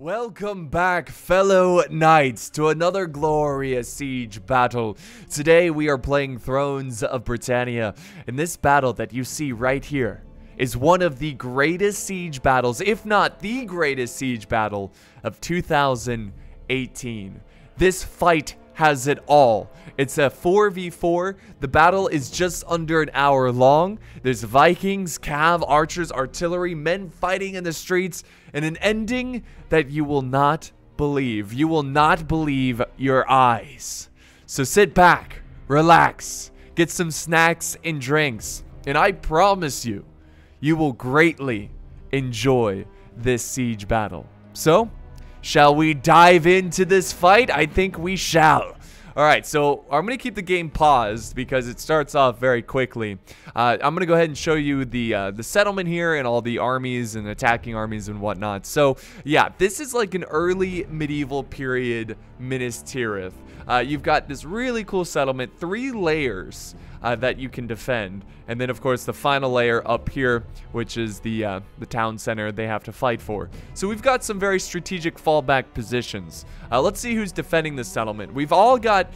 Welcome back, fellow knights, to another glorious siege battle. Today we are playing Thrones of Britannia, and this battle that you see right here is one of the greatest siege battles, if not the greatest siege battle of 2018. This fight has it all. It's a 4v4. The battle is just under an hour long. There's Vikings, cav, archers, artillery, men fighting in the streets, and an ending that you will not believe. You will not believe your eyes. So sit back, relax, get some snacks and drinks, and I promise you, you will greatly enjoy this siege battle. So, shall we dive into this fight? I think we shall. Alright, so I'm going to keep the game paused because it starts off very quickly. I'm going to go ahead and show you the settlement here and all the armies and attacking armies and whatnot. So, yeah, this is like an early medieval period Minas Tirith. You've got this really cool settlement, 3 layers that you can defend. And then, of course, the final layer up here, which is the town center they have to fight for. So we've got some very strategic fallback positions. Let's see who's defending this settlement. We've all got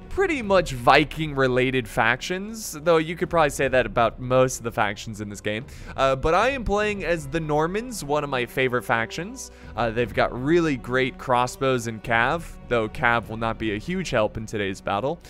pretty much Viking-related factions, though you could probably say that about most of the factions in this game. But I am playing as the Normans, one of my favorite factions. They've got really great crossbows and cav, though cav will not be a huge help in today's battle.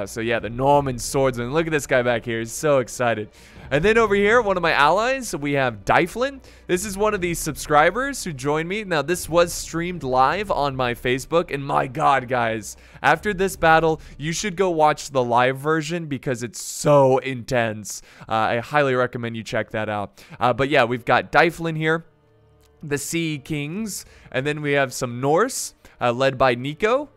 So yeah, the Norman swordsman. Look at this guy back here. He's so excited. And then over here, one of my allies, we have Dyflin. This is one of these subscribers who joined me. Now, this was streamed live on my Facebook. And my God, guys, after this battle, you should go watch the live version because it's so intense. I highly recommend you check that out. But yeah, we've got Dyflin here, the Sea Kings. And then we have some Norse, led by Nico.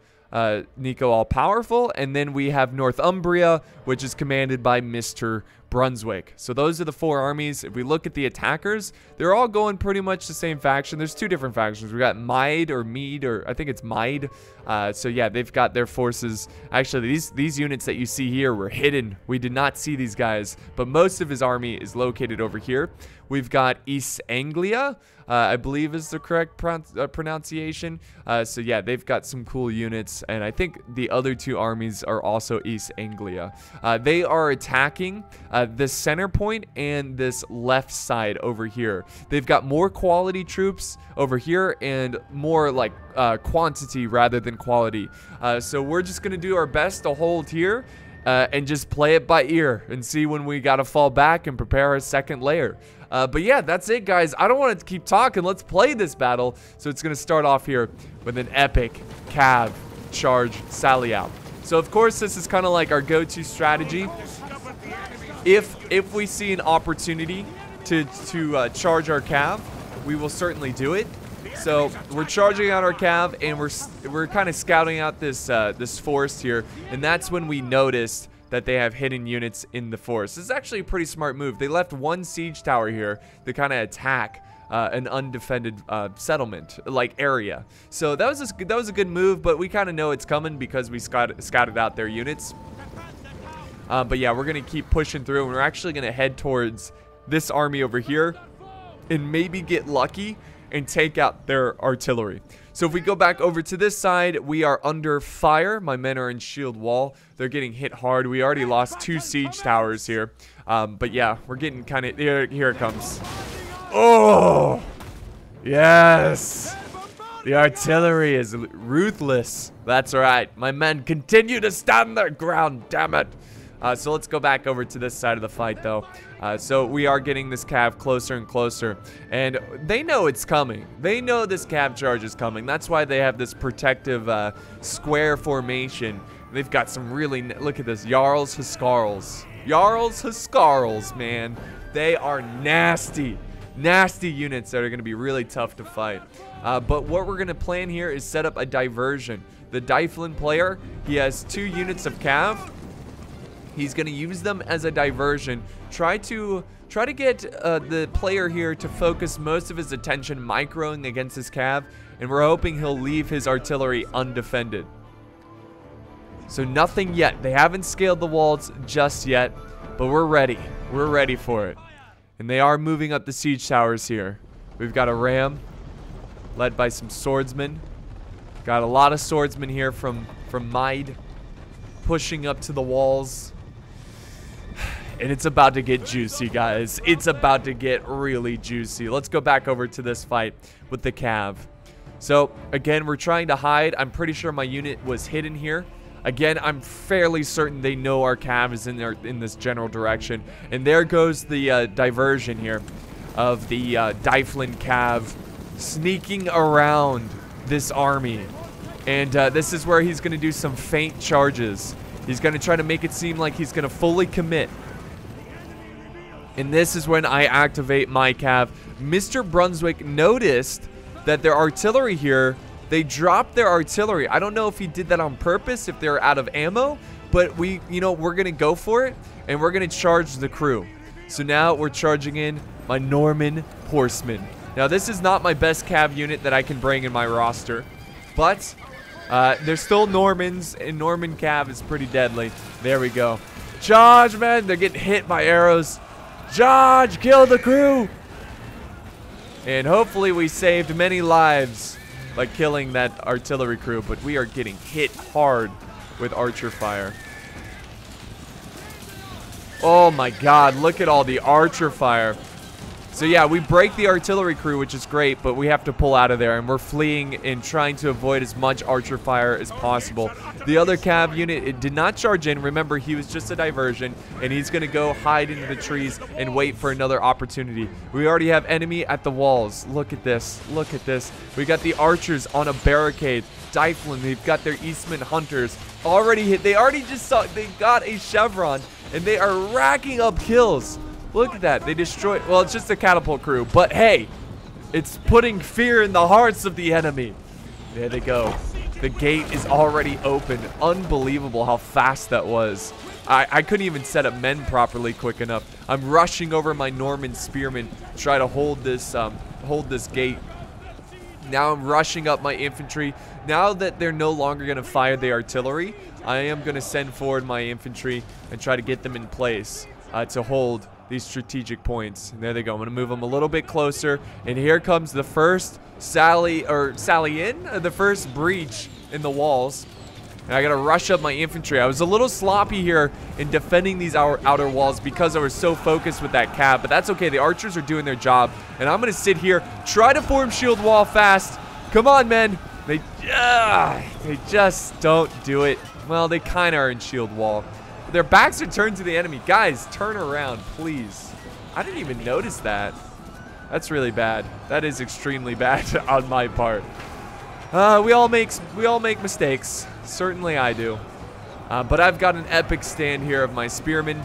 Nico all-powerful, and then we have Northumbria, which is commanded by Mr. Brunswick. So those are the 4 armies. If we look at the attackers, they're all going pretty much the same faction. There's 2 different factions. We got Mead, or I think it's Mead. So yeah, they've got their forces. Actually, these units that you see here were hidden. We did not see these guys, but most of his army is located over here. We've got East Anglia, I believe is the correct pronunciation. So yeah, they've got some cool units, and I think the other 2 armies are also East Anglia. They are attacking this center point and this left side over here. They've got more quality troops over here and more like quantity rather than quality. So we're just gonna do our best to hold here and just play it by ear and see when we gotta fall back and prepare our second layer. But yeah, that's it, guys. I don't want to keep talking. Let's play this battle. So it's going to start off here with an epic cav charge sally out. So of course, this is kind of like our go-to strategy. If we see an opportunity to charge our cav, we will certainly do it. So we're charging out our cav, and we're kind of scouting out this this forest here, and that's when we noticed that they have hidden units in the forest. This is actually a pretty smart move. They left 1 siege tower here to kind of attack an undefended settlement like area. So that was a good move, but we kind of know it's coming because we scouted out their units. But yeah, we're gonna keep pushing through, and we're actually gonna head towards this army over here and maybe get lucky and take out their artillery. So if we go back over to this side, we are under fire. My men are in shield wall. They're getting hit hard. We already lost 2 siege towers here. But yeah, we're getting kind of... Here it comes. Oh! Yes! The artillery is ruthless. That's right. My men continue to stand their ground, damn it. So let's go back over to this side of the fight, though. So we are getting this cav closer and closer, and they know it's coming. They know this cav charge is coming. That's why they have this protective square formation. They've got some really... Look at this. Jarls Huskarls. Jarls Huskarls, man. They are nasty. Nasty units that are going to be really tough to fight. But what we're going to plan here is set up a diversion. The Dyflin player, he has 2 units of cav. He's going to use them as a diversion. Try to get the player here to focus most of his attention microing against his cav, and we're hoping he'll leave his artillery undefended. So nothing yet. They haven't scaled the walls just yet, but we're ready. We're ready for it. And they are moving up the siege towers here. We've got a ram. led by some swordsmen. Got a lot of swordsmen here from Maid, pushing up to the walls. And it's about to get juicy, guys. It's about to get really juicy. Let's go back over to this fight with the Cav. So, again, we're trying to hide. I'm pretty sure my unit was hidden here. Again, I'm fairly certain they know our Cav is in this general direction. And there goes the diversion here of the Dyflin Cav sneaking around this army. And this is where he's going to do some feint charges. He's going to try to make it seem like he's going to fully commit. And this is when I activate my Cav. Mr. Brunswick noticed that their artillery here, they dropped their artillery. I don't know if he did that on purpose, if they're out of ammo, but we're going to go for it, and we're going to charge the crew. So now we're charging in my Norman horsemen. Now, this is not my best Cav unit that I can bring in my roster, but they're still Normans, and Norman Cav is pretty deadly. There we go. Charge, man. They're getting hit by arrows. Charge, kill the crew. And hopefully we saved many lives by killing that artillery crew, but we are getting hit hard with archer fire. Oh my god, look at all the archer fire. So yeah, we break the artillery crew, which is great, but we have to pull out of there, and we're fleeing and trying to avoid as much archer fire as possible. The other Cav unit, it did not charge in. Remember, he was just a diversion, and he's going to go hide into the trees and wait for another opportunity. We already have enemy at the walls. Look at this. Look at this. We got the archers on a barricade. Dyflin, they've got their Eastman hunters already hit. They already just saw, they got a chevron, and they are racking up kills. Look at that. They destroyed... Well, it's just a catapult crew. But, hey, it's putting fear in the hearts of the enemy. There they go. The gate is already open. Unbelievable how fast that was. I couldn't even set up men properly quick enough. I'm rushing over my Norman spearmen to try to hold this gate. Now I'm rushing up my infantry. Now that they're no longer going to fire the artillery, I am going to send forward my infantry and try to get them in place to hold these strategic points. And there they go. I'm going to move them a little bit closer. And here comes the first the first breach in the walls. And I got to rush up my infantry. I was a little sloppy here in defending these outer walls because I was so focused with that Cav. But that's okay. The archers are doing their job. And I'm going to sit here, try to form shield wall fast. Come on, men. They just don't do it. Well, they kind of are in shield wall. Their backs are turned to the enemy. Guys, turn around, please. I didn't even notice that. That's really bad. That is extremely bad on my part. We all make mistakes. Certainly I do. But I've got an epic stand here of my spearmen.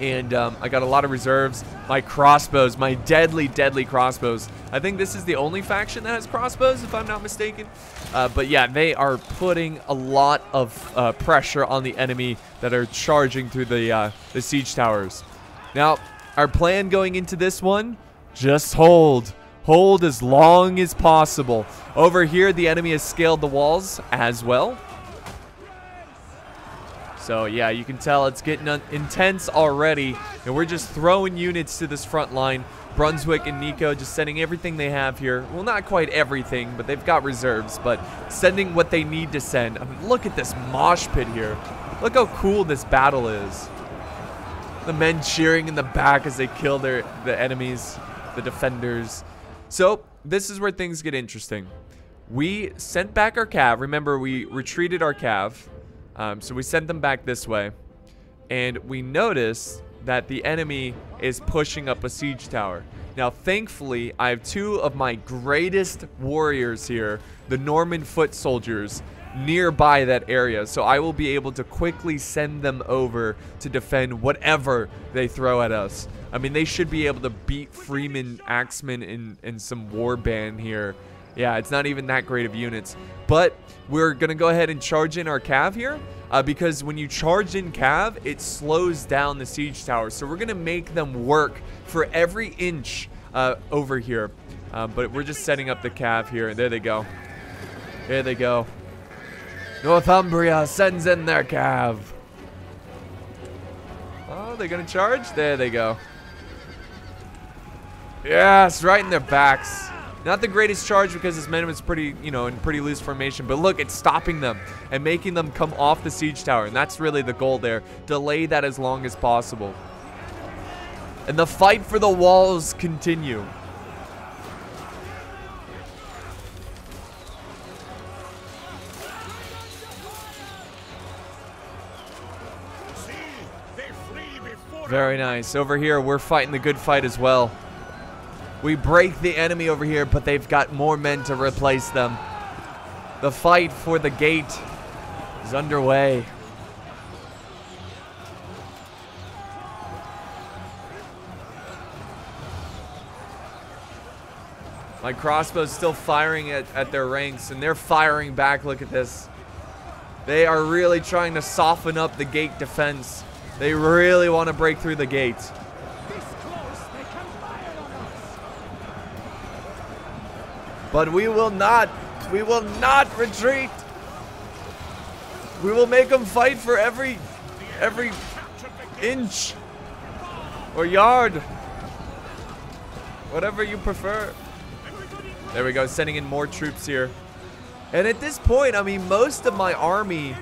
And I got a lot of reserves. My crossbows, my deadly, deadly crossbows. I think this is the only faction that has crossbows, if I'm not mistaken. But yeah, they are putting a lot of pressure on the enemy that are charging through the siege towers. Now, our plan going into this one, just hold. Hold as long as possible. Over here, the enemy has scaled the walls as well. So yeah, you can tell it's getting intense already, and we're just throwing units to this front line. Brunswick and Nico just sending everything they have here. Well, not quite everything, but they've got reserves, but sending what they need to send. I mean, look at this mosh pit here. Look how cool this battle is. The men cheering in the back as they kill the enemies, the defenders. So this is where things get interesting. We sent back our Cav. Remember, we retreated our Cav. So we sent them back this way, and we noticed that the enemy is pushing up a siege tower. Now, thankfully, I have two of my greatest warriors here, the Norman foot soldiers, nearby that area. So I will be able to quickly send them over to defend whatever they throw at us. I mean, they should be able to beat Freeman, Axeman, in some warband here. Yeah, it's not even that great of units. But we're going to go ahead and charge in our Cav here. Because when you charge in Cav, it slows down the siege tower. So we're going to make them work for every inch over here. But we're just setting up the Cav here. There they go. There they go. Northumbria sends in their Cav. Oh, they're going to charge? There they go. Yes, right in their backs. Not the greatest charge because his men was pretty, you know, in pretty loose formation. But look, it's stopping them and making them come off the siege tower. And that's really the goal there. Delay that as long as possible. And the fight for the walls continue. Very nice. Over here, we're fighting the good fight as well. We break the enemy over here, but they've got more men to replace them. The fight for the gate is underway. My crossbow's still firing at their ranks, and they're firing back. Look at this. They are really trying to soften up the gate defense. They really want to break through the gate. But we will not retreat. We will make them fight for every inch or yard. Whatever you prefer. There we go, sending in more troops here. And at this point, I mean, most of my army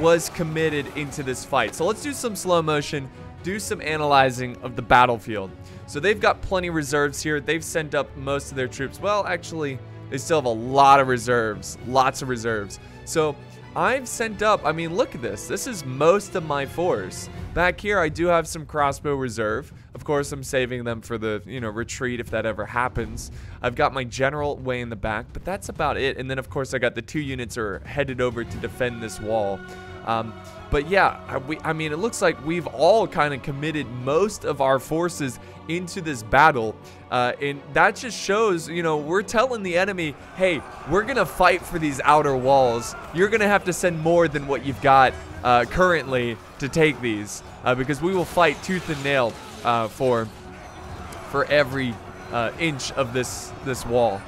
was committed into this fight. So let's do some slow motion, do some analyzing of the battlefield. So they've got plenty of reserves here. They've sent up most of their troops. Well, actually, they still have a lot of reserves, lots of reserves. So I've sent up, I mean, look at this. This is most of my force. Back here, I do have some crossbow reserve. Of course, I'm saving them for the, you know, retreat if that ever happens. I've got my general way in the back, but that's about it. And then, of course, I got the 2 units are headed over to defend this wall. But yeah, I mean, it looks like we've all kind of committed most of our forces into this battle. And that just shows, you know, we're telling the enemy, hey, we're going to fight for these outer walls. You're going to have to send more than what you've got currently to take these. Because we will fight tooth and nail for every inch of this wall.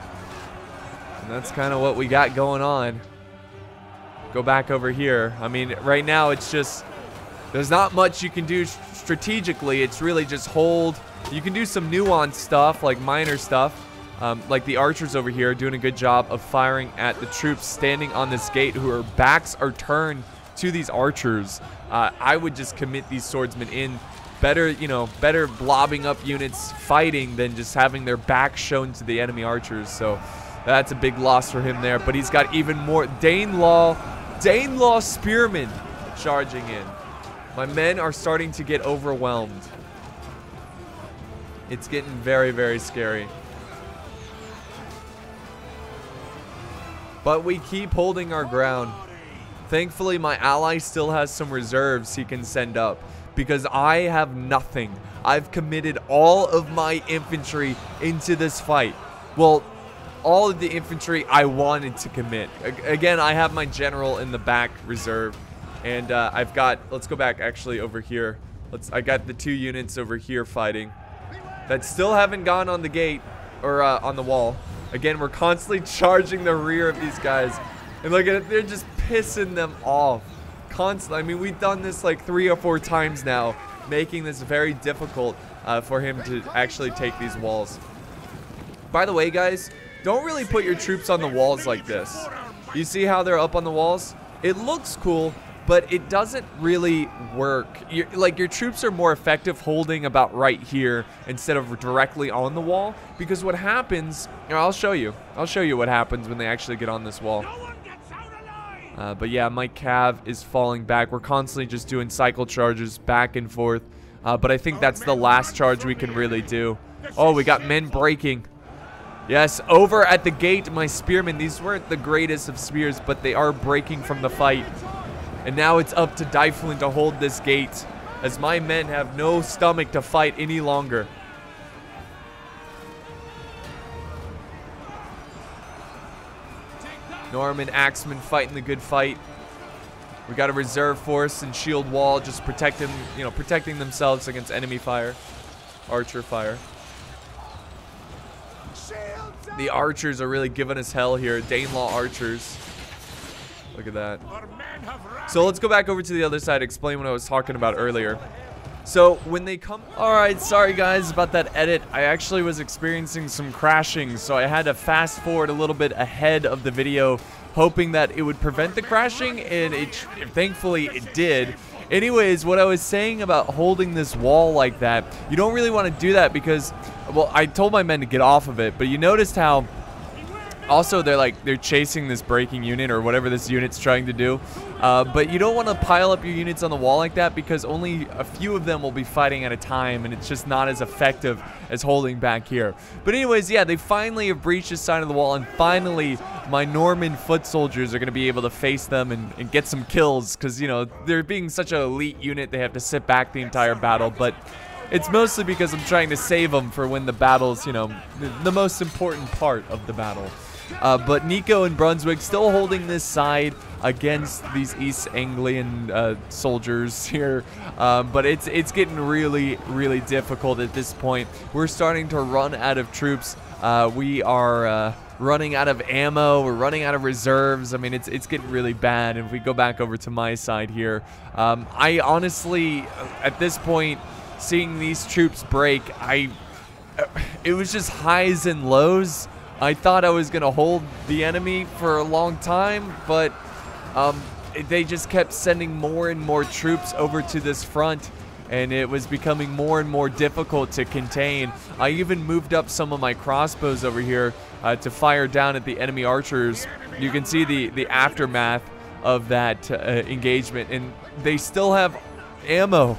And that's kind of what we got going on. Go back over here. I mean, right now it's just, there's not much you can do strategically. It's really just hold. You can do some nuanced stuff, like minor stuff, like the archers over here doing a good job of firing at the troops standing on this gate who are backs are turned to these archers. I would just commit these swordsmen in. Better, you know, better blobbing up units fighting than just having their back shown to the enemy archers. So that's a big loss for him there. But he's got even more Danelaw spearmen charging in. My men are starting to get overwhelmed. It's getting very, very scary. But we keep holding our ground. Thankfully, my ally still has some reserves he can send up because I have nothing. I've committed all of my infantry into this fight. Well, all of the infantry I wanted to commit. Again, I have my general in the back reserve. And I've got, let's go back actually over here. I got the 2 units over here fighting that still haven't gone on the gate or on the wall. Again, we're constantly charging the rear of these guys. And look at it, they're just pissing them off. Constantly. I mean, we've done this like 3 or 4 times now, making this very difficult for him to actually take these walls. By the way, guys, don't really put your troops on the walls like this. You see how they're up on the walls? It looks cool, but it doesn't really work. Your troops are more effective holding about right here instead of directly on the wall. Because what happens, I'll show you what happens when they actually get on this wall. But yeah, my cav is falling back. We're constantly just doing cycle charges back and forth. But I think that's the last charge we can really do. Oh, we got men breaking. Yes, over at the gate, my spearmen, these weren't the greatest of spears, but they are breaking from the fight. And now it's up to Dyflin to hold this gate, as my men have no stomach to fight any longer. Norman Axeman fighting the good fight. We got a reserve force and shield wall just protecting themselves against enemy fire, archer fire. The archers are really giving us hell here. Danelaw archers. Look at that. So let's go back over to the other side, explain what I was talking about earlier. So when they come, all right, sorry guys about that edit. I actually was experiencing some crashing, so I had to fast forward a little bit ahead of the video, hoping that it would prevent the crashing, and thankfully it did. Anyways, what I was saying about holding this wall like that, you don't really want to do that because, well, I told my men to get off of it, but you noticed how also they're chasing this breaking unit or whatever this unit's trying to do. But you don't want to pile up your units on the wall like that because only a few of them will be fighting at a time, and it's just not as effective as holding back here. But anyways, yeah, they finally have breached this side of the wall, and finally my Norman foot soldiers are going to be able to face them and get some kills because, you know, they're being such an elite unit, they have to sit back the entire battle. But it's mostly because I'm trying to save them for when the battle's, you know, the most important part of the battle. But Nico and Brunswick still holding this side against these East Anglian soldiers here. But it's getting really, really difficult at this point. We're starting to run out of troops. We are running out of ammo. We're running out of reserves. I mean, it's getting really bad. And if we go back over to my side here, I honestly, at this point, seeing these troops break, it was just highs and lows. I thought I was going to hold the enemy for a long time, but they just kept sending more and more troops over to this front, and it was becoming more and more difficult to contain. I even moved up some of my crossbows over here to fire down at the enemy archers. You can see the aftermath of that engagement, and they still have ammo.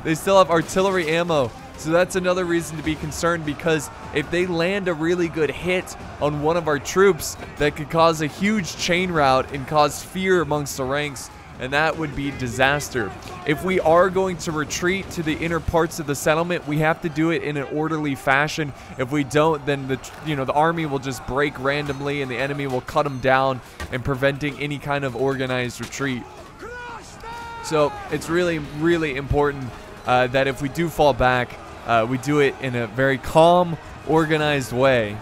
They still have artillery ammo. So that's another reason to be concerned, because if they land a really good hit on one of our troops, that could cause a huge chain rout and cause fear amongst the ranks, and that would be disaster. If we are going to retreat to the inner parts of the settlement, we have to do it in an orderly fashion. If we don't, then the army will just break randomly and the enemy will cut them down, and preventing any kind of organized retreat. So it's really, really important that if we do fall back, we do it in a very calm, organized way.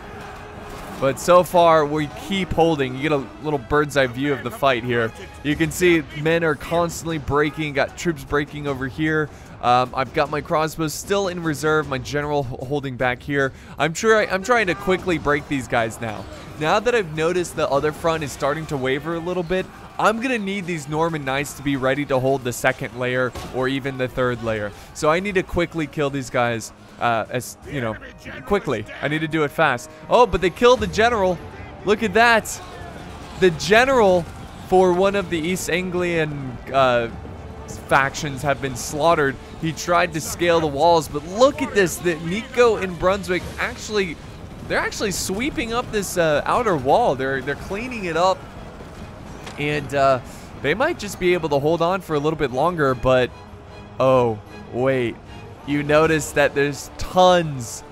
But so far, we keep holding. You get a little bird's eye view of the fight here. You can see men are constantly breaking. Got troops breaking over here. I've got my crossbows still in reserve. My general holding back here. I'm trying to quickly break these guys now. Now that I've noticed the other front is starting to waver a little bit, I'm going to need these Norman Knights to be ready to hold the second layer or even the third layer. So I need to quickly kill these guys, quickly. I need to do it fast. Oh, but they killed the general. Look at that. The general for one of the East Anglian factions have been slaughtered. He tried to scale the walls, but look at this. The Nico and Brunswick they're actually sweeping up this outer wall. They're cleaning it up. And they might just be able to hold on for a little bit longer, but oh, wait. You notice that there's tons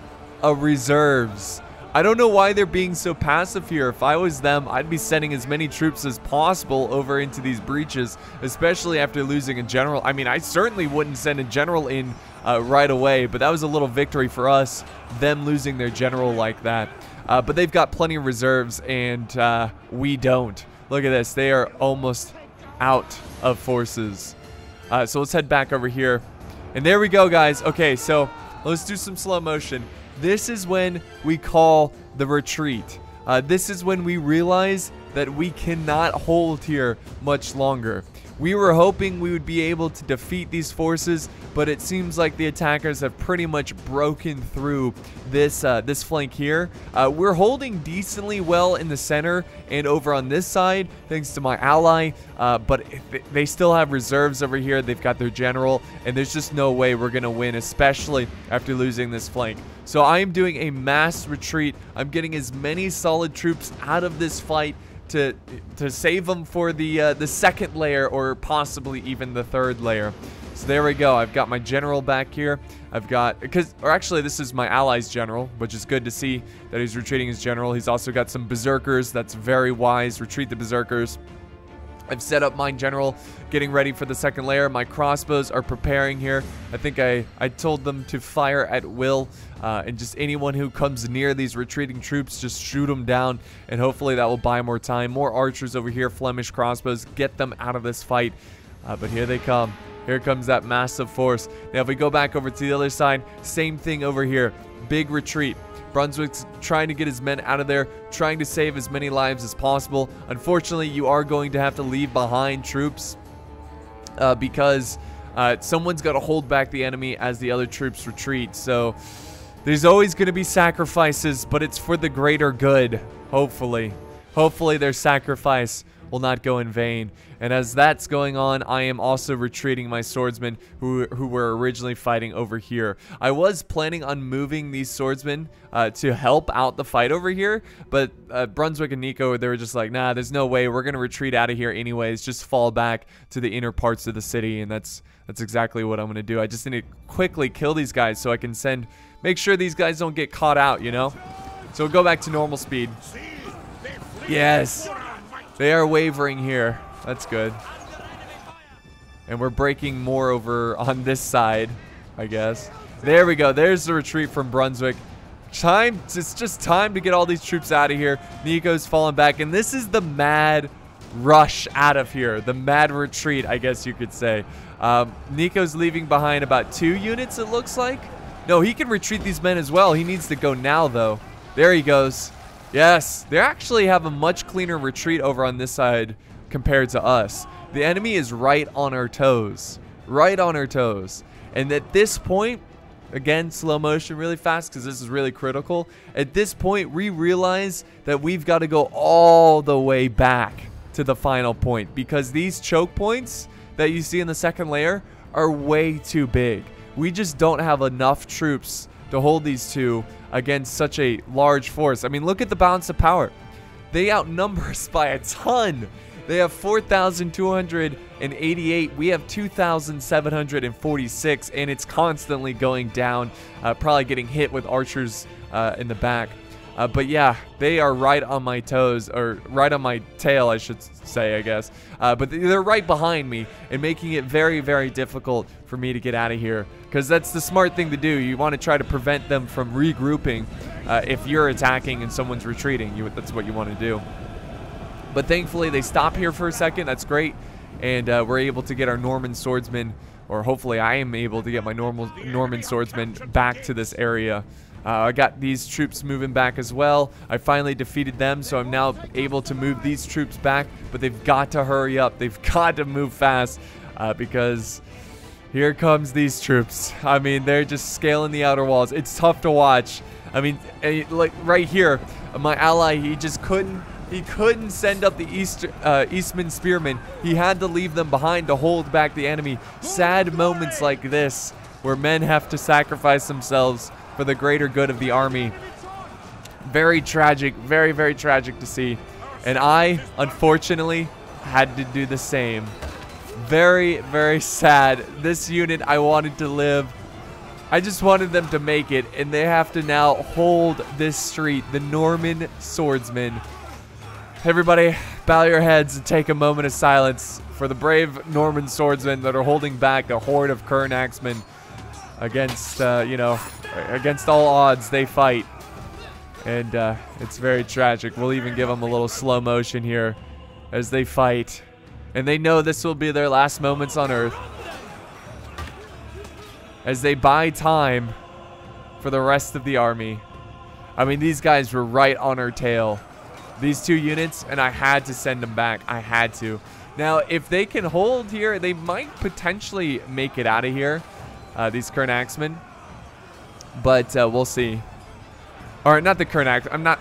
of reserves. I don't know why they're being so passive here. If I was them, I'd be sending as many troops as possible over into these breaches, especially after losing a general. I mean, I certainly wouldn't send a general in right away, but that was a little victory for us, them losing their general like that. But they've got plenty of reserves, and we don't. Look at this. They are almost out of forces. So let's head back over here. And there we go, guys. Okay, so let's do some slow motion. This is when we call the retreat. This is when we realize that we cannot hold here much longer. We were hoping we would be able to defeat these forces, but it seems like the attackers have pretty much broken through this flank here. We're holding decently well in the center and over on this side, thanks to my ally, but they still have reserves over here. They've got their general, and there's just no way we're going to win, especially after losing this flank. So I am doing a mass retreat. I'm getting as many solid troops out of this fight to save them for the second layer, or possibly even the third layer. So there we go. I've got my general back here. Actually, this is my ally's general, which is good to see that he's retreating his general. He's also got some berserkers. That's very wise. Retreat the berserkers. I've set up my general, getting ready for the second layer. My crossbows are preparing here. I think I told them to fire at will, and just anyone who comes near these retreating troops, just shoot them down, and hopefully that will buy more time. More archers over here, Flemish crossbows, get them out of this fight. But here they come. Here comes that massive force. Now, if we go back over to the other side, same thing over here. Big retreat. Brunswick's trying to get his men out of there, trying to save as many lives as possible. Unfortunately, you are going to have to leave behind troops because someone's got to hold back the enemy as the other troops retreat. So there's always going to be sacrifices, but it's for the greater good, hopefully. Hopefully their sacrifice will not go in vain. And as that's going on, I am also retreating my swordsmen who were originally fighting over here. I was planning on moving these swordsmen to help out the fight over here, but Brunswick and Nico, they were just like, nah, there's no way. We're going to retreat out of here anyways. Just fall back to the inner parts of the city, and that's exactly what I'm going to do. I just need to quickly kill these guys so I can make sure these guys don't get caught out, you know? So we'll go back to normal speed. Yes. They are wavering here. That's good. And we're breaking more over on this side, I guess. There we go. There's the retreat from Brunswick. It's just time to get all these troops out of here. Nico's falling back. And this is the mad rush out of here. The mad retreat, I guess you could say. Nico's leaving behind about 2 units, it looks like. No, he can retreat these men as well. He needs to go now, though. There he goes. Yes, they actually have a much cleaner retreat over on this side compared to us. The enemy is right on our toes. Right on our toes. And at this point, again, slow motion really fast because this is really critical. At this point, we realize that we've got to go all the way back to the final point because these choke points that you see in the second layer are way too big. We just don't have enough troops to hold these two against such a large force. I mean, look at the balance of power. They outnumber us by a ton. They have 4,288. We have 2,746, and it's constantly going down, probably getting hit with archers in the back. But yeah, they are right on my toes, or right on my tail, I should say, I guess. But they're right behind me and making it very, very difficult for me to get out of here. Because that's the smart thing to do. You want to try to prevent them from regrouping if you're attacking and someone's retreating. That's what you want to do. But thankfully, they stop here for a second. That's great. And we're able to get our Norman swordsmen, or hopefully I am able to get my Norman swordsmen back to this area. I got these troops moving back as well. I finally defeated them, so I'm now able to move these troops back. But they've got to hurry up. They've got to move fast because here comes these troops. I mean, they're just scaling the outer walls. It's tough to watch. I mean, like right here, my ally, he couldn't send up the Eastman spearmen. He had to leave them behind to hold back the enemy. Sad moments like this where men have to sacrifice themselves for the greater good of the army. Very tragic, very, very tragic to see. And I, unfortunately, had to do the same. Very, very sad. This unit, I wanted to live. I just wanted them to make it, and they have to now hold this street. The Norman swordsmen. Everybody, bow your heads and take a moment of silence for the brave Norman swordsmen that are holding back a horde of Kern axemen against, against all odds. They fight, and it's very tragic. We'll even give them a little slow motion here as they fight, and they know this will be their last moments on Earth as they buy time for the rest of the army. I mean, these guys were right on our tail. These 2 units, and I had to send them back. I had to. Now, if they can hold here, they might potentially make it out of here, these Kern axemen. But we'll see. Or not the Kern axemen. I'm not...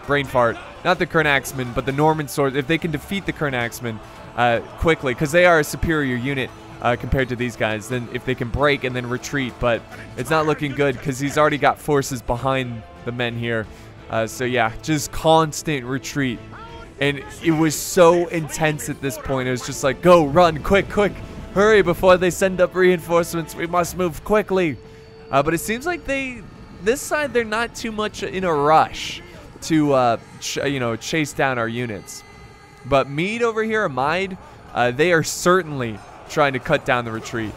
Brain fart. Not the Kern axemen, but the Norman swords. If they can defeat the Kern axemen quickly, because they are a superior unit compared to these guys, then if they can break and then retreat. But it's not looking good because he's already got forces behind the men here. So yeah, just constant retreat. And it was so intense at this point. It was just like, go, run, quick, quick. Hurry before they send up reinforcements. We must move quickly. But it seems like this side, they're not too much in a rush to, chase down our units. But Meade over here, Mide, they are certainly trying to cut down the retreat.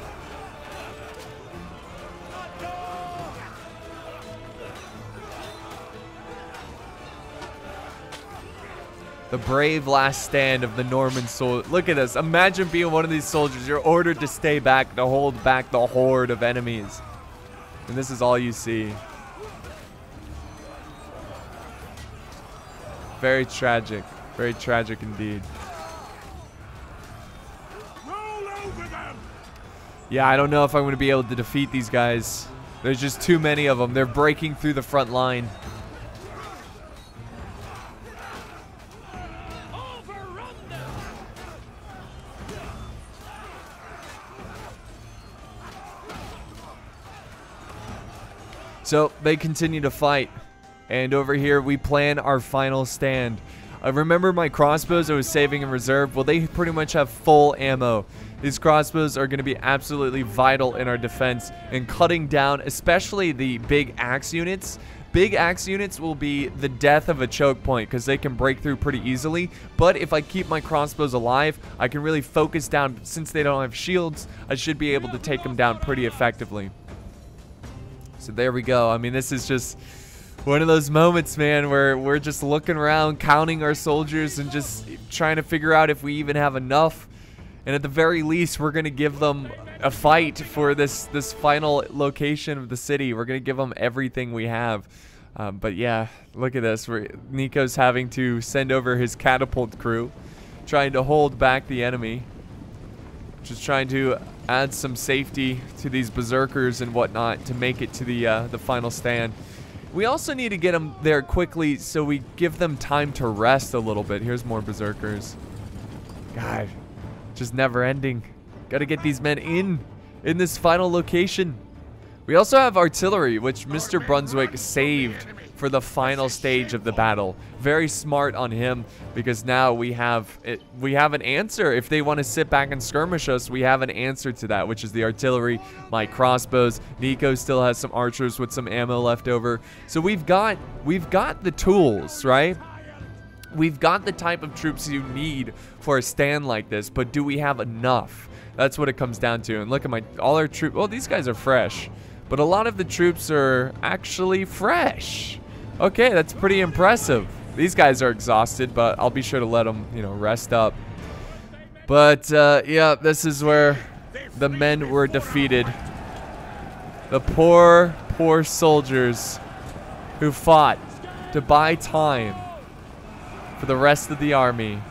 The brave last stand of the Norman soldier. Look at this. Imagine being one of these soldiers. You're ordered to stay back, to hold back the horde of enemies. And this is all you see. Very tragic. Very tragic indeed. Yeah, I don't know if I'm going to be able to defeat these guys. There's just too many of them. They're breaking through the front line. So they continue to fight, and over here we plan our final stand. I remember my crossbows I was saving in reserve. Well, they pretty much have full ammo. These crossbows are going to be absolutely vital in our defense and cutting down, especially the big axe units. Big axe units will be the death of a choke point because they can break through pretty easily. But if I keep my crossbows alive, I can really focus down. Since they don't have shields, I should be able to take them down pretty effectively. So there we go. I mean, this is just one of those moments, man, where we're just looking around, counting our soldiers and just trying to figure out if we even have enough. And at the very least, we're going to give them a fight for this final location of the city. We're going to give them everything we have. But yeah, look at this. Nico's having to send over his catapult crew, trying to hold back the enemy. Just trying to add some safety to these berserkers and whatnot to make it to the final stand. We also need to get them there quickly so we give them time to rest a little bit. Here's more berserkers. God, just never ending. Got to get these men in this final location. We also have artillery, which Mr. Brunswick saved for the final stage of the battle. Very smart on him, because now we have an answer. If they want to sit back and skirmish us, we have an answer to that, which is the artillery, my crossbows. Nico still has some archers with some ammo left over. So we've got the tools, right? We've got the type of troops you need for a stand like this, but do we have enough? That's what it comes down to. And look at all our troops. Well, these guys are fresh, but a lot of the troops are actually fresh. Okay, that's pretty impressive. These guys are exhausted, but I'll be sure to let them, rest up. But yeah, this is where the men were defeated. The poor, poor soldiers who fought to buy time for the rest of the army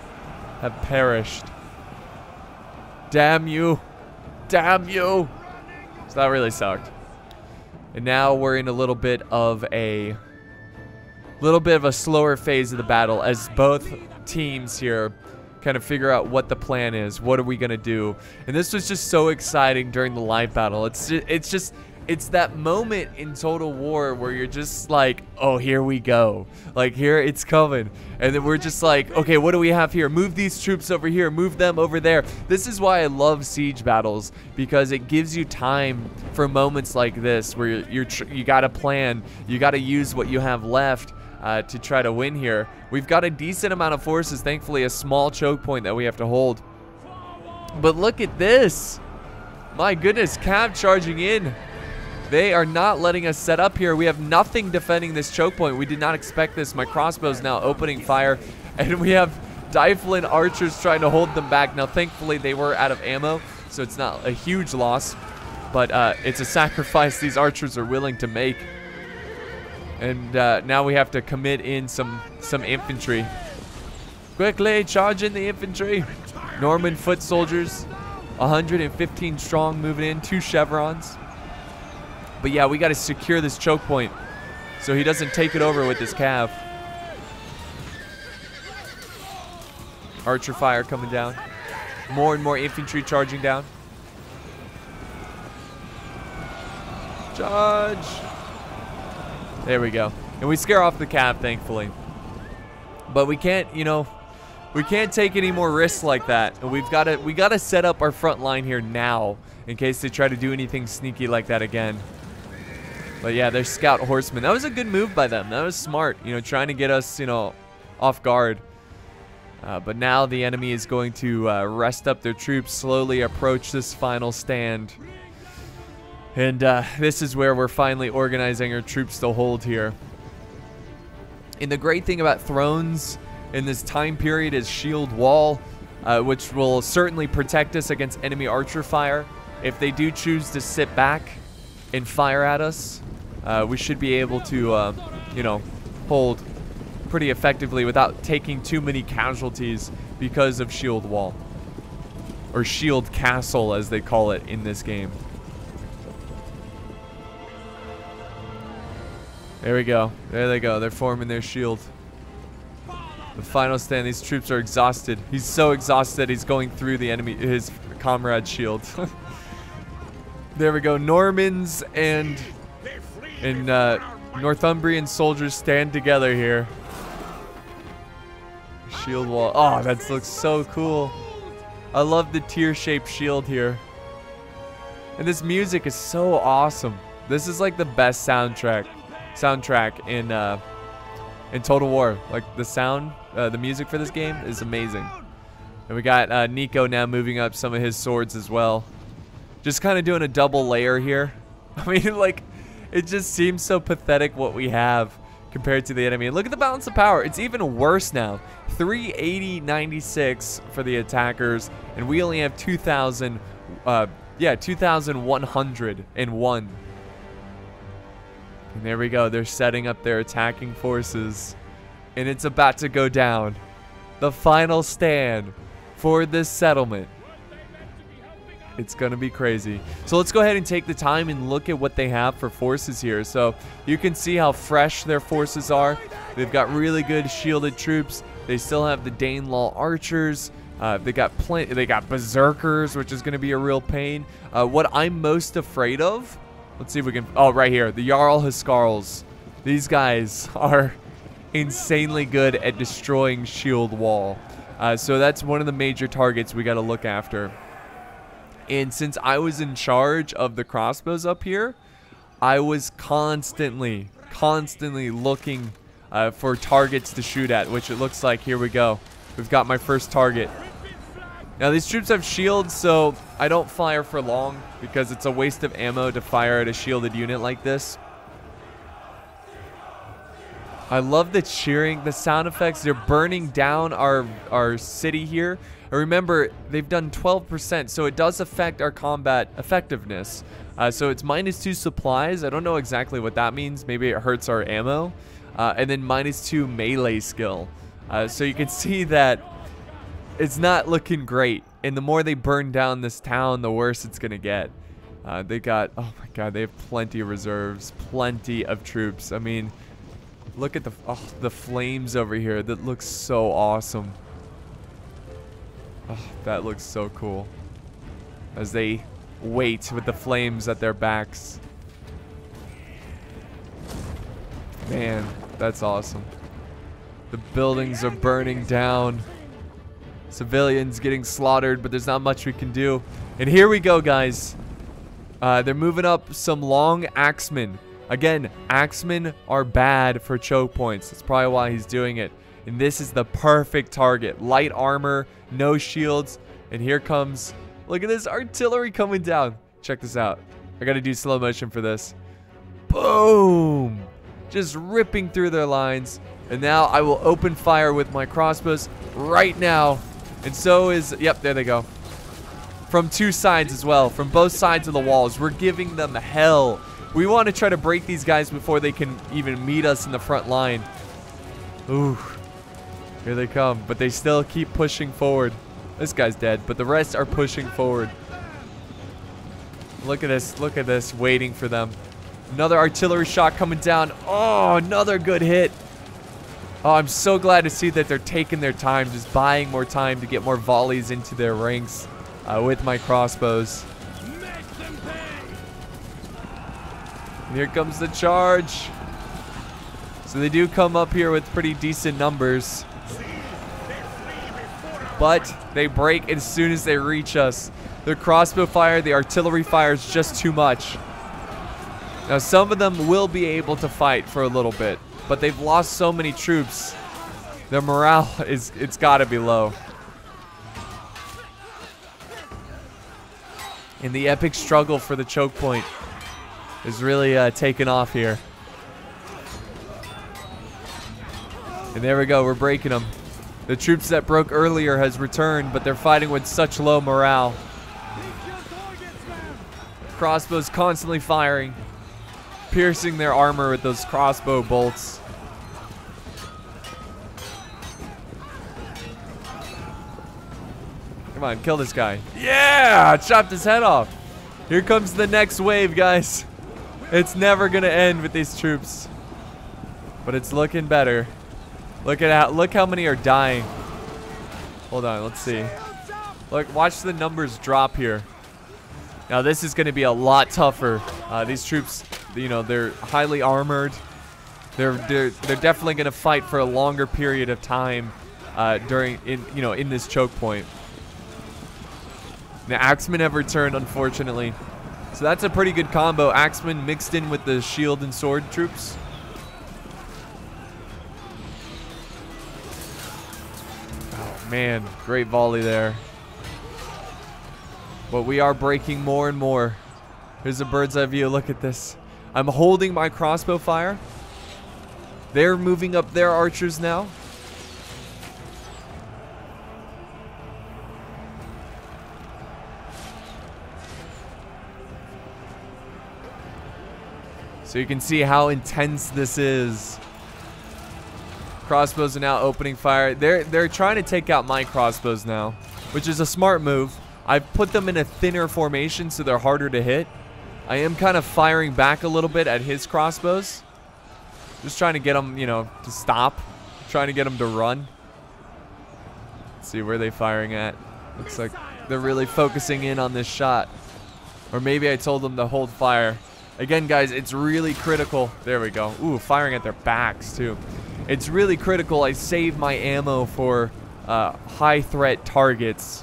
have perished. Damn you. Damn you. So that really sucked. And now we're in a little bit of a slower phase of the battle as both teams here kind of figure out what the plan is. What are we going to do? And this was just so exciting during the live battle. It's that moment in Total War where you're just like, oh, here we go. Like, here it's coming. And then we're just like, okay, what do we have here? Move these troops over here. Move them over there. This is why I love siege battles, because it gives you time for moments like this where you got to plan. You got to use what you have left to try to win here. We've got a decent amount of forces, thankfully a small choke point that we have to hold. But look at this. My goodness, Cav charging in. They are not letting us set up here. We have nothing defending this choke point. We did not expect this. My crossbow's now opening fire, and we have Dyflin archers trying to hold them back. Now, thankfully, they were out of ammo, so it's not a huge loss, but it's a sacrifice these archers are willing to make. And now we have to commit in some infantry. Quickly, charge in the infantry. Norman foot soldiers, 115 strong, moving in, 2 chevrons. But yeah, we got to secure this choke point so he doesn't take it over with his cav. Archer fire coming down. More and more infantry charging down. Charge. There we go. And we scare off the cav, thankfully. But we can't, we can't take any more risks like that. We got to set up our front line here now in case they try to do anything sneaky like that again. But yeah, they're scout horsemen. That was a good move by them. That was smart, trying to get us, off guard. But now the enemy is going to rest up their troops, slowly approach this final stand. And this is where we're finally organizing our troops to hold here. And the great thing about Thrones in this time period is shield wall, which will certainly protect us against enemy archer fire. If they do choose to sit back and fire at us, we should be able to, you know, hold pretty effectively without taking too many casualties because of shield wall. Or shield castle, as they call it in this game. There we go. There they go. They're forming their shield. The final stand. These troops are exhausted. He's so exhausted he's going through the enemy, his comrade's shield. There we go. Normans and Northumbrian soldiers stand together here. Shield wall. Oh, that looks so cool. I love the tear-shaped shield here. And this music is so awesome. This is like the best soundtrack in Total War. Like the sound, the music for this game is amazing. And we got Nico now moving up some of his swords as well. Just kind of doing a double layer here. I mean, like, it just seems so pathetic what we have compared to the enemy. And look at the balance of power. It's even worse now. 380-96 for the attackers, and we only have 2,101. And there we go. They're setting up their attacking forces, and it's about to go down. The final stand for this settlement. It's going to be crazy. So let's go ahead and take the time and look at what they have for forces here. So you can see how fresh their forces are. They've got really good shielded troops. They still have the Danelaw archers. They got berserkers, which is going to be a real pain. What I'm most afraid of, let's see if we can, oh, right here, the Jarl Huskarls. These guys are insanely good at destroying shield wall. So that's one of the major targets we got to look after. And since I was in charge of the crossbows up here, I was constantly looking for targets to shoot at, which it looks like here we go. We've got my first target. Now these troops have shields, so I don't fire for long because it's a waste of ammo to fire at a shielded unit like this. I love the cheering, the sound effects. They're burning down our city here. Remember, they've done 12%, so it does affect our combat effectiveness. So it's -2 supplies. I don't know exactly what that means. Maybe it hurts our ammo. And then -2 melee skill. So you can see that it's not looking great. And the more they burn down this town, the worse it's going to get. They got, oh my god, they have plenty of reserves, plenty of troops. I mean, look at the flames over here. That looks so awesome. Oh, that looks so cool. As they wait with the flames at their backs. Man, that's awesome. The buildings are burning down. Civilians getting slaughtered, but there's not much we can do. And here we go, guys. They're moving up some long axemen. Again, axemen are bad for choke points. That's probably why he's doing it. And this is the perfect target. Light armor, no shields. And here comes, look at this artillery coming down. Check this out. I gotta do slow motion for this. Boom! Just ripping through their lines. And now I will open fire with my crossbows right now. And so is, yep, there they go. From two sides as well. From both sides of the walls. We're giving them hell. We want to try to break these guys before they can even meet us in the front line. Ooh. Here they come. But they still keep pushing forward. This guy's dead, but the rest are pushing forward. Look at this. Look at this. Waiting for them. Another artillery shot coming down. Oh, another good hit. Oh, I'm so glad to see that they're taking their time, just buying more time to get more volleys into their ranks with my crossbows. And here comes the charge. So they do come up here with pretty decent numbers. But they break as soon as they reach us. Their crossbow fire, the artillery fire is just too much. Now some of them will be able to fight for a little bit, but they've lost so many troops. Their morale it's gotta be low. And the epic struggle for the choke point is really taking off here. And there we go, we're breaking them. The troops that broke earlier has returned, but they're fighting with such low morale. Crossbows constantly firing, piercing their armor with those crossbow bolts. Come on, kill this guy. Yeah, chopped his head off. Here comes the next wave, guys. It's never gonna end with these troops, but it's looking better. Look how many are dying. Hold on, let's see. Look, watch the numbers drop here. Now this is gonna be a lot tougher. These troops, you know, they're highly armored. They're definitely gonna fight for a longer period of time in this choke point. The Axemen have returned, unfortunately. So that's a pretty good combo. Axemen mixed in with the shield and sword troops. Oh man, great volley there. But we are breaking more and more. Here's a bird's eye view. Look at this. I'm holding my crossbow fire. They're moving up their archers now. So you can see how intense this is. Crossbows are now opening fire. They're trying to take out my crossbows now, which is a smart move. I've put them in a thinner formation so they're harder to hit. I am kind of firing back a little bit at his crossbows. Just trying to get them, you know, to stop. Trying to get them to run. Let's see, where are they firing at? Looks like they're really focusing in on this shot. Or maybe I told them to hold fire. Again, guys, it's really critical. There we go. Ooh, firing at their backs, too. It's really critical I save my ammo for high threat targets.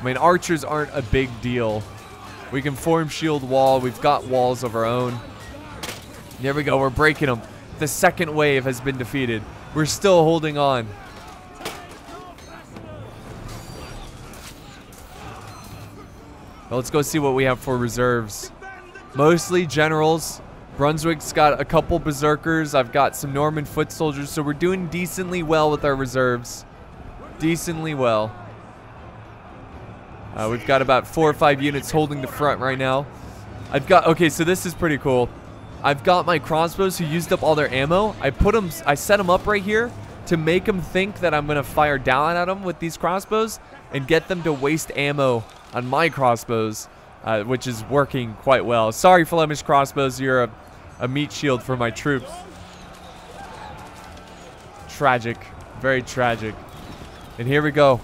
I mean, archers aren't a big deal. We can form shield wall. We've got walls of our own. There we go. We're breaking them. The second wave has been defeated. We're still holding on. Well, let's go see what we have for reserves. Mostly generals. Brunswick's got a couple berserkers. I've got some Norman foot soldiers. So we're doing decently well with our reserves. Decently well. We've got about 4 or 5 units holding the front right now. Okay, so this is pretty cool. I've got my crossbows who used up all their ammo. I set them up right here to make them think that I'm gonna fire down at them with these crossbows and get them to waste ammo on my crossbows, which is working quite well. Sorry, Flemish crossbows, you're a meat shield for my troops. Tragic, very tragic. And here we go.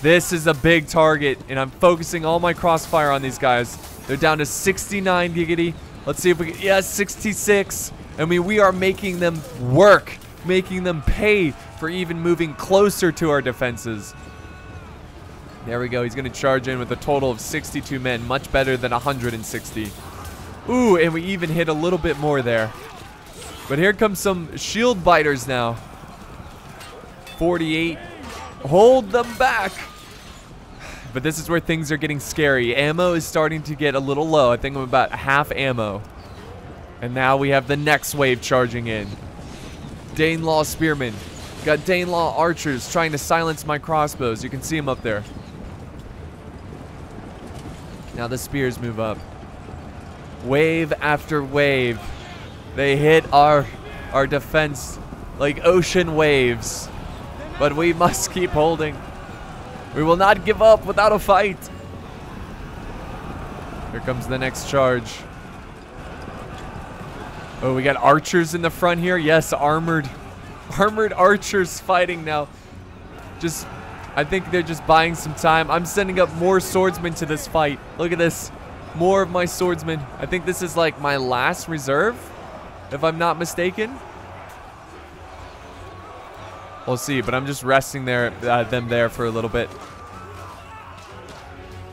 This is a big target, and I'm focusing all my crossfire on these guys. They're down to 69 giggity. Let's see if we can, yeah, 66. I mean, we are making them work, making them pay for even moving closer to our defenses. There we go. He's going to charge in with a total of 62 men, much better than 160. Ooh, and we even hit a little bit more there. But here comes some shield biters now. 48. Hold them back. But this is where things are getting scary. Ammo is starting to get a little low. I think I'm about half ammo. And now we have the next wave charging in. Danelaw spearmen. Got Danelaw archers trying to silence my crossbows. You can see them up there. Now the spears move up. Wave after wave. They hit our defense like ocean waves. But we must keep holding. We will not give up without a fight. Here comes the next charge. Oh, we got archers in the front here. Yes, armored archers fighting now. I think they're just buying some time. I'm sending up more swordsmen to this fight. Look at this. More of my swordsmen. I think this is like my last reserve, if I'm not mistaken. We'll see, but I'm just resting them there for a little bit.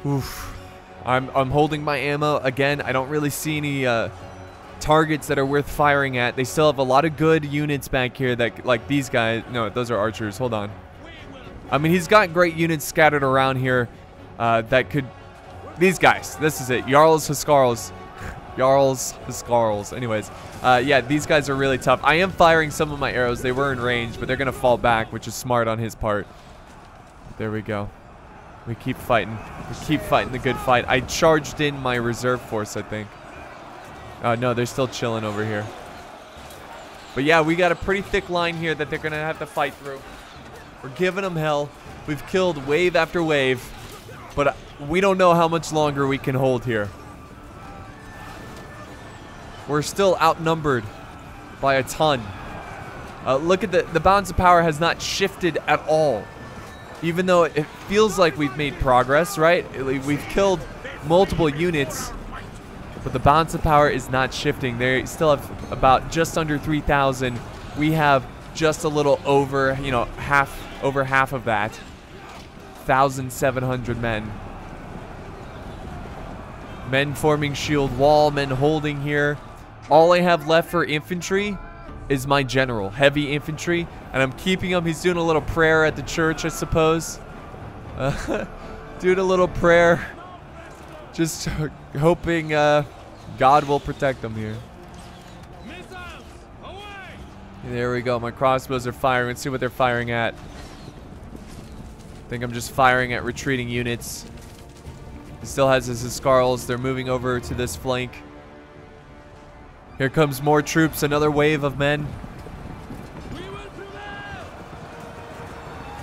Oof. I'm holding my ammo. Again, I don't really see any targets that are worth firing at. They still have a lot of good units back here that, like these guys. No, those are archers. Hold on. I mean, he's got great units scattered around here that could... These guys. This is it. Jarls Huskarls. Jarls, Skarls. Anyways, yeah, these guys are really tough. I am firing some of my arrows. They were in range, but they're going to fall back, which is smart on his part. There we go. We keep fighting. We keep fighting the good fight. I charged in my reserve force, I think. No, they're still chilling over here. But yeah, we got a pretty thick line here that they're going to have to fight through. We're giving them hell. We've killed wave after wave. But we don't know how much longer we can hold here. We're still outnumbered by a ton. Look at the balance of power has not shifted at all. Even though it feels like we've made progress, right? We've killed multiple units, but the balance of power is not shifting. They still have about just under 3,000. We have just a little over, you know, over half of that. 1,700 men. Men forming shield wall, men holding here. All I have left for infantry is my general, heavy infantry, and I'm keeping him. He's doing a little prayer at the church, I suppose. Doing a little prayer. Just hoping God will protect them here. There we go. My crossbows are firing. Let's see what they're firing at. I think I'm just firing at retreating units. He still has his Skarls. They're moving over to this flank. Here comes more troops, another wave of men.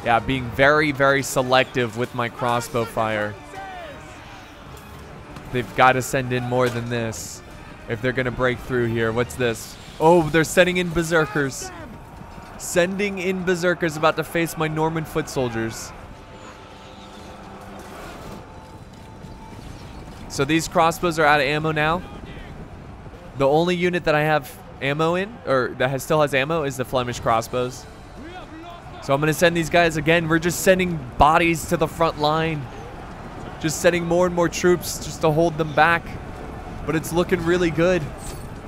Yeah, being very, very selective with my crossbow fire. They've got to send in more than this if they're going to break through here. What's this? Oh, they're sending in berserkers. Sending in berserkers about to face my Norman foot soldiers. So these crossbows are out of ammo now. The only unit that I have ammo in, or that still has ammo, is the Flemish crossbows. So I'm going to send these guys again. We're just sending bodies to the front line. Just sending more and more troops just to hold them back. But it's looking really good.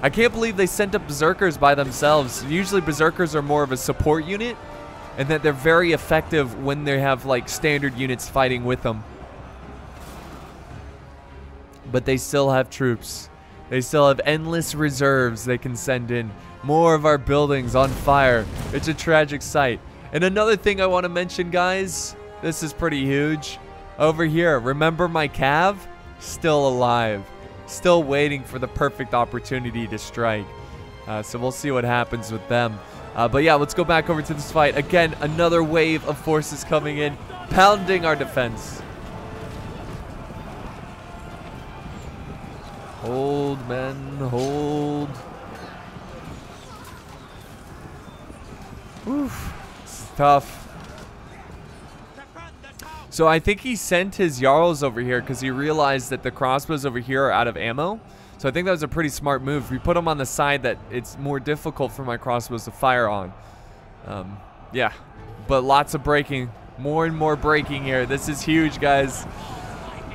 I can't believe they sent up berserkers by themselves. Usually berserkers are more of a support unit, and that they're very effective when they have like standard units fighting with them. But they still have troops. They still have endless reserves they can send in. More of our buildings on fire. It's a tragic sight. And another thing I want to mention, guys, this is pretty huge. Over here, remember my cav? Still alive. Still waiting for the perfect opportunity to strike. So we'll see what happens with them. But yeah, let's go back over to this fight. Again, another wave of forces coming in, pounding our defense. Hold, men, hold. Oof, it's tough. So I think he sent his Jarls over here because he realized that the crossbows over here are out of ammo. So I think that was a pretty smart move. We put them on the side that it's more difficult for my crossbows to fire on. Yeah, but lots of breaking. More and more breaking here. This is huge, guys.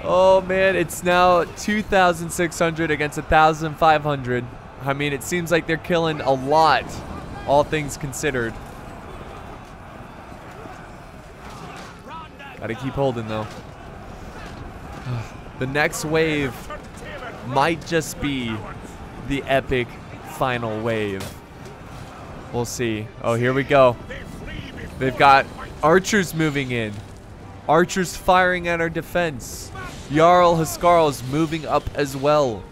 Oh man, it's now 2,600 against 1,500. I mean, it seems like they're killing a lot, all things considered. Gotta keep holding though. The next wave might just be the epic final wave. We'll see. Oh, here we go. They've got archers moving in. Archers firing at our defense. Jarl Huskarls moving up as well.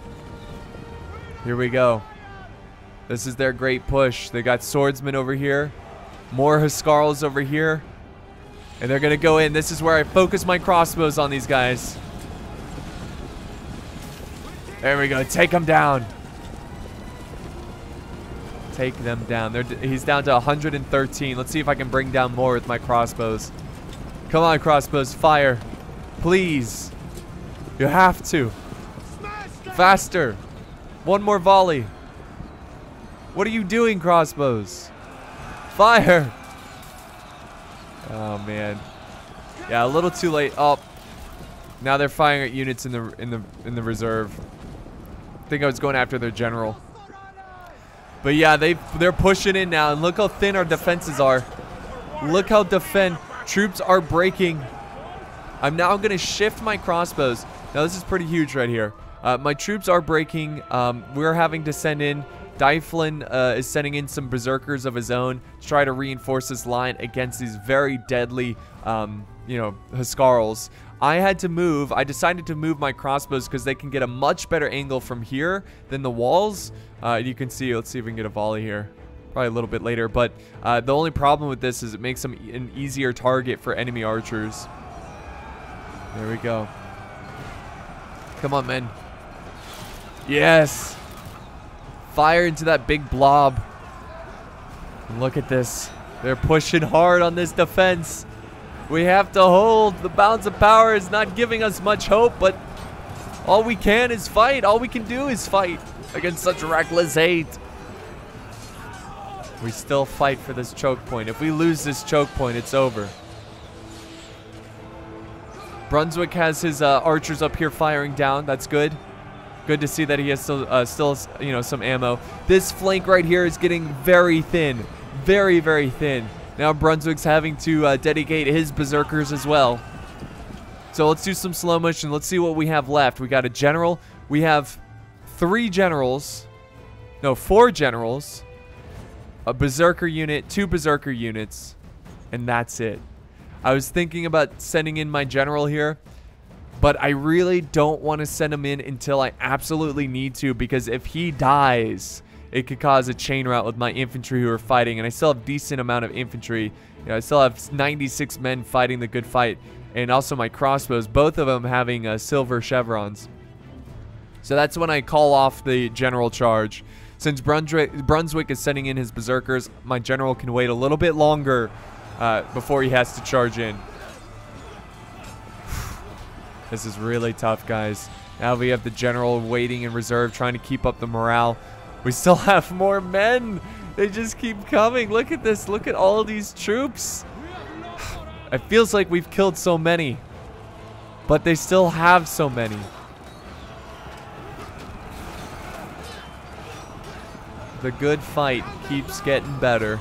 Here we go. This is their great push. They got swordsmen over here. More Huskarls over here. And they're going to go in. This is where I focus my crossbows on these guys. There we go. Take them down. Take them down. He's down to 113. Let's see if I can bring down more with my crossbows. Come on, crossbows. Fire. Please. You have to. Faster. One more volley. What are you doing, crossbows? Fire. Oh man. Yeah, a little too late. Oh. Now they're firing at units in the reserve. I think I was going after their general. But yeah, they're pushing in now, and look how thin our defenses are. Look how troops are breaking. I'm now going to shift my crossbows. Now this is pretty huge right here. My troops are breaking. We're having to send in. Dyflin is sending in some berserkers of his own to try to reinforce this line against these very deadly, Huskarls. I had to move. I decided to move my crossbows because they can get a much better angle from here than the walls. You can see. Let's see if we can get a volley here. Probably a little bit later. But the only problem with this is it makes them an easier target for enemy archers. There we go. Come on, men. Yes. Fire into that big blob. And look at this. They're pushing hard on this defense. We have to hold. The balance of power is not giving us much hope, but all we can is fight. All we can do is fight against such reckless hate. We still fight for this choke point. If we lose this choke point, it's over. Brunswick has his archers up here firing down. That's good. Good to see that he has still some ammo. This flank right here is getting very thin. Very, very thin. Now Brunswick's having to dedicate his berserkers as well. So let's do some slow motion. Let's see what we have left. We got a general. We have 4 generals. A berserker unit, 2 berserker units. And that's it. I was thinking about sending in my general here, but I really don't want to send him in until I absolutely need to, because if he dies, it could cause a chain rout with my infantry who are fighting, and I still have a decent amount of infantry. I still have 96 men fighting the good fight, and also my crossbows, both of them having silver chevrons. So that's when I call off the general charge. Since Brunswick is sending in his berserkers, my general can wait a little bit longer before he has to charge in. This is really tough, guys. Now we have the general waiting in reserve, trying to keep up the morale. We still have more men. They just keep coming. Look at this. Look at all of these troops. It feels like we've killed so many, but they still have so many. The good fight keeps getting better.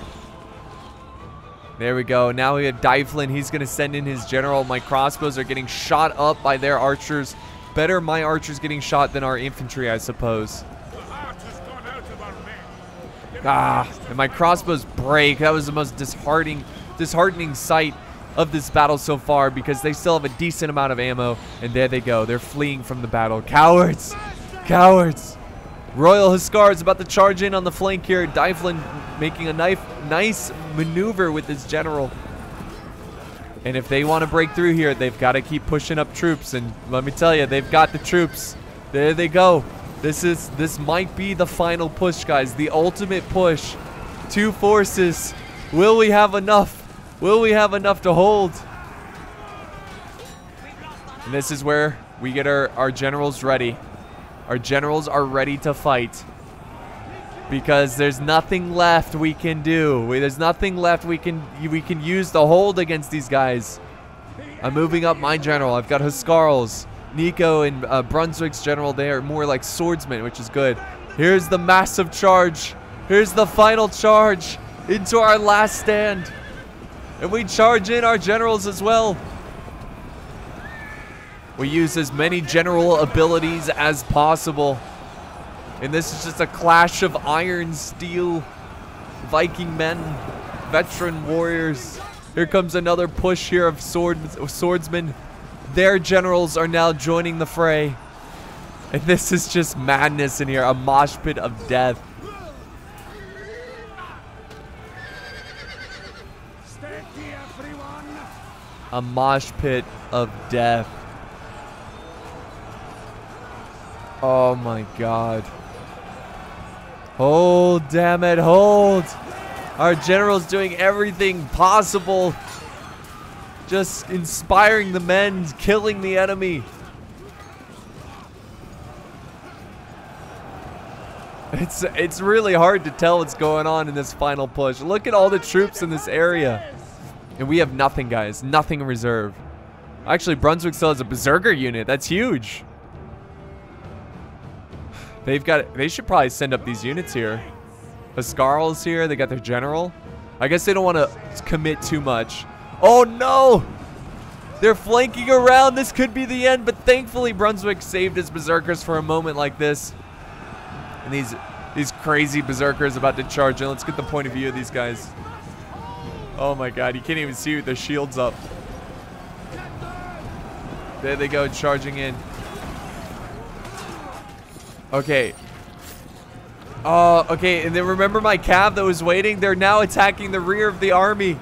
There we go. Now we have Dyflin. He's going to send in his general. My crossbows are getting shot up by their archers. Better my archers getting shot than our infantry, I suppose. And my crossbows break. That was the most disheartening sight of this battle so far, because they still have a decent amount of ammo. And there they go. They're fleeing from the battle. Cowards! Cowards! Royal Huskar is about to charge in on the flank here. Dyflin making a nice maneuver with his general. And if they want to break through here, they've got to keep pushing up troops. And let me tell you, they've got the troops. There they go. This might be the final push, guys. The ultimate push. 2 forces. Will we have enough? Will we have enough to hold? And this is where we get our generals ready. Our generals are ready to fight, because there's nothing left we can do. There's nothing left we can use to hold against these guys. I'm moving up my general. I've got Huskarls. Nico and Brunswick's general, they are more like swordsmen, which is good. Here's the massive charge. Here's the final charge into our last stand. And we charge in our generals as well. We use as many general abilities as possible. And this is just a clash of iron, steel, Viking men, veteran warriors. Here comes another push here of swordsmen. Their generals are now joining the fray. And this is just madness in here, a mosh pit of death. A mosh pit of death. Oh my god. Hold, damn it, hold. Our general's doing everything possible. Just inspiring the men, killing the enemy. It's really hard to tell what's going on in this final push. Look at all the troops in this area. And we have nothing, guys. Nothing in reserve. Actually, Brunswick still has a berserker unit. That's huge. They should probably send up these units here. Huskarl's here. They got their general. I guess they don't want to commit too much. Oh no! They're flanking around. This could be the end, but thankfully Brunswick saved his berserkers for a moment like this. And these crazy berserkers about to charge in. Let's get the point of view of these guys. Oh my god, you can't even see with their shields up. There they go, charging in. Okay. Oh, okay, and then remember my cav that was waiting? They're now attacking the rear of the army.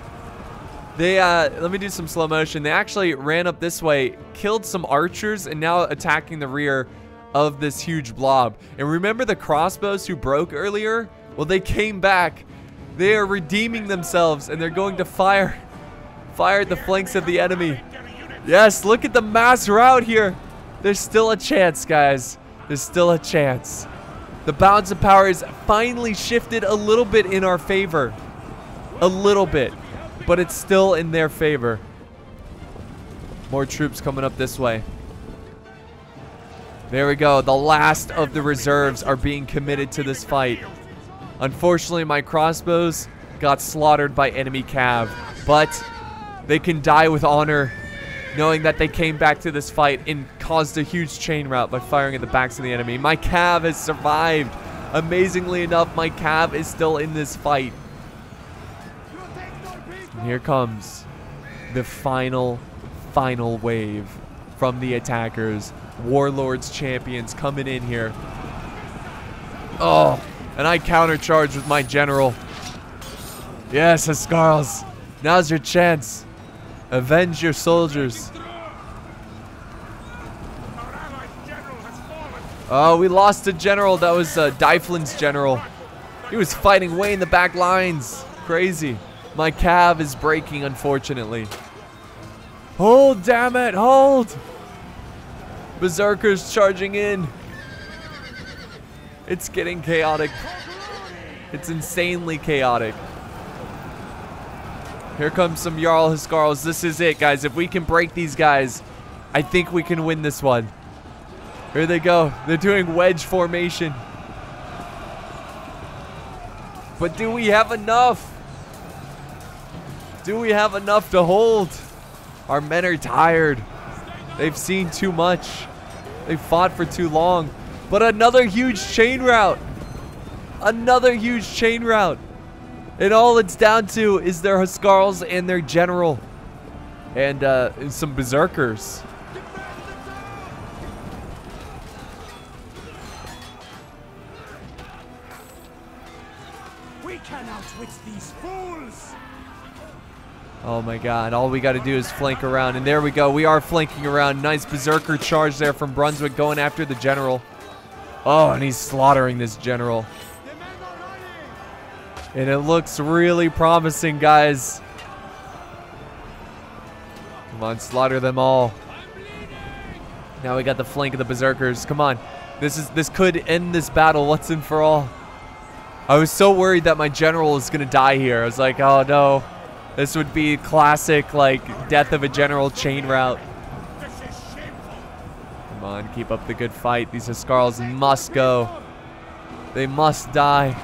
They, let me do some slow motion. They actually ran up this way, killed some archers, and now attacking the rear of this huge blob. And remember the crossbows who broke earlier? Well, they came back. They are redeeming themselves, and they're going to fire at the flanks of the enemy. Yes, look at the mass rout here. There's still a chance, guys. There's still a chance. The balance of power is finally shifted a little bit in our favor. A little bit. But it's still in their favor. More troops coming up this way. There we go. The last of the reserves are being committed to this fight. Unfortunately, my crossbows got slaughtered by enemy cav. But they can die with honor, knowing that they came back to this fight and caused a huge chain rout by firing at the backs of the enemy. My cav has survived. Amazingly enough, my cav is still in this fight. And here comes the final wave from the attackers. Warlords champions coming in here. Oh, and I countercharge with my general. Yes, Huskarls. Now's your chance. Avenge your soldiers. Oh, we lost a general. That was Dyflin's general. He was fighting way in the back lines. Crazy. My cav is breaking, unfortunately. Hold, damn it, hold. Berserkers charging in. It's getting chaotic. It's insanely chaotic. Here comes some Jarl Huskarls. This is it, guys. If we can break these guys, I think we can win this one. Here they go. They're doing wedge formation. But do we have enough? Do we have enough to hold? Our men are tired. They've seen too much. They fought for too long. But another huge chain rout. Another huge chain rout. And all it's down to is their Huskarls and their general. And some berserkers. We can outwit these fools. Oh my god, all we got to do is flank around. And there we go, we are flanking around. Nice berserker charge there from Brunswick going after the general. Oh, and he's slaughtering this general. And it looks really promising, guys. Come on, slaughter them all. Now we got the flank of the berserkers. Come on. This could end this battle once and for all. I was so worried that my general was going to die here. I was like, oh no. This would be classic, like, death of a general chain rout. Come on, keep up the good fight. These Huskarls must go. They must die.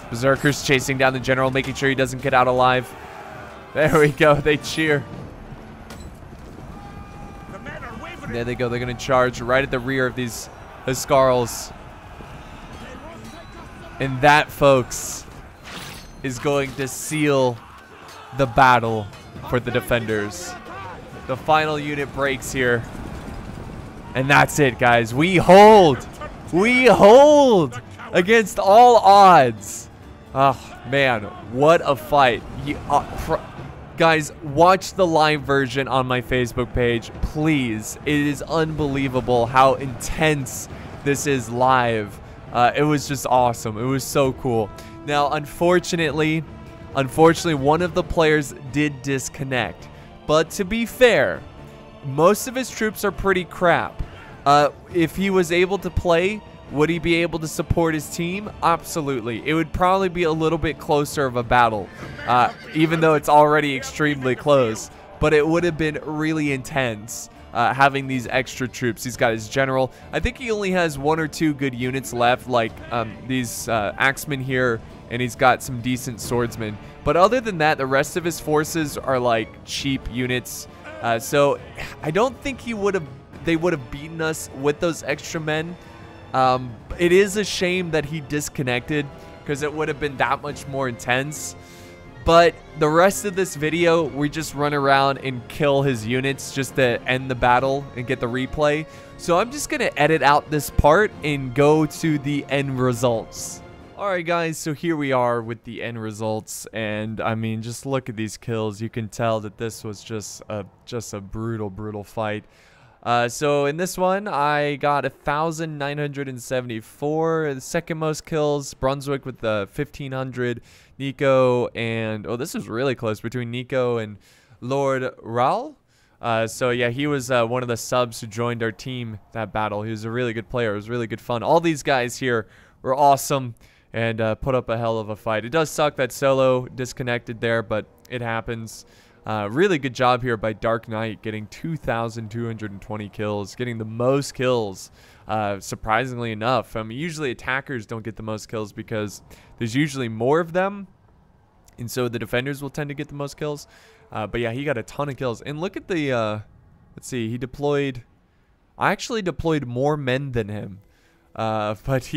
Berserkers chasing down the general, making sure he doesn't get out alive. There we go. They cheer. And there they go. They're going to charge right at the rear of these Huskarls. And that, folks, is going to seal the battle for the defenders. The final unit breaks here. And that's it, guys. We hold. We hold against all odds. Oh, man. What a fight. Guys, watch the live version on my Facebook page, please. It is unbelievable how intense this is live. It was just awesome. It was so cool. Now, unfortunately, one of the players did disconnect. But to be fair, most of his troops are pretty crap. If he was able to play, would he be able to support his team? Absolutely. It would probably be a little bit closer of a battle, even though it's already extremely close. But it would have been really intense. Having these extra troops. He's got his general. I think he only has 1 or 2 good units left, like these axemen here, and he's got some decent swordsmen. But other than that, the rest of his forces are like cheap units. So I don't think they would have beaten us with those extra men. It is a shame that he disconnected, because it would have been that much more intense. But the rest of this video, we just run around and kill his units just to end the battle and get the replay. So I'm just going to edit out this part and go to the end results. Alright guys, so here we are with the end results, and I mean, just look at these kills. You can tell that this was just a brutal fight. So in this one, I got 1,974, the second most kills. Brunswick with the 1,500. Nico and, oh, this was really close between Nico and Lord Raul. So yeah, he was one of the subs who joined our team that battle. He was a really good player. It was really good fun. All these guys here were awesome and put up a hell of a fight. It does suck that Solo disconnected there, but it happens. Really good job here by Dark Knight, getting 2,220 kills, getting the most kills, surprisingly enough. I mean, usually attackers don't get the most kills because there's usually more of them, and so the defenders will tend to get the most kills. But yeah, he got a ton of kills. And look at the, let's see, he deployed, I actually deployed more men than him, but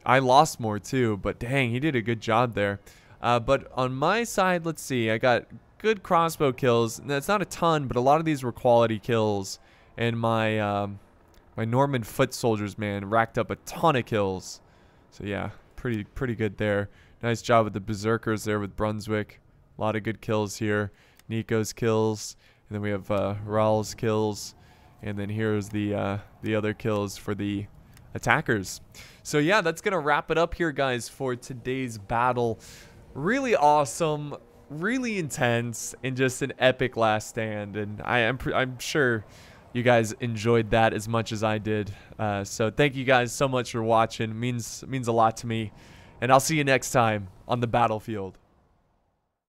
I lost more too, but dang, he did a good job there. But on my side, let's see, I got good crossbow kills. That's not a ton, but a lot of these were quality kills. And my my Norman foot soldiers, man, racked up a ton of kills. So yeah, pretty good there. Nice job with the berserkers there with Brunswick. A lot of good kills here. Nico's kills, and then we have Raul's kills, and then here's the other kills for the attackers. So yeah, that's gonna wrap it up here, guys, for today's battle. Really awesome, really intense, and just an epic last stand. And I'm sure you guys enjoyed that as much as I did. So thank you guys so much for watching. It means a lot to me. And I'll see you next time on the battlefield.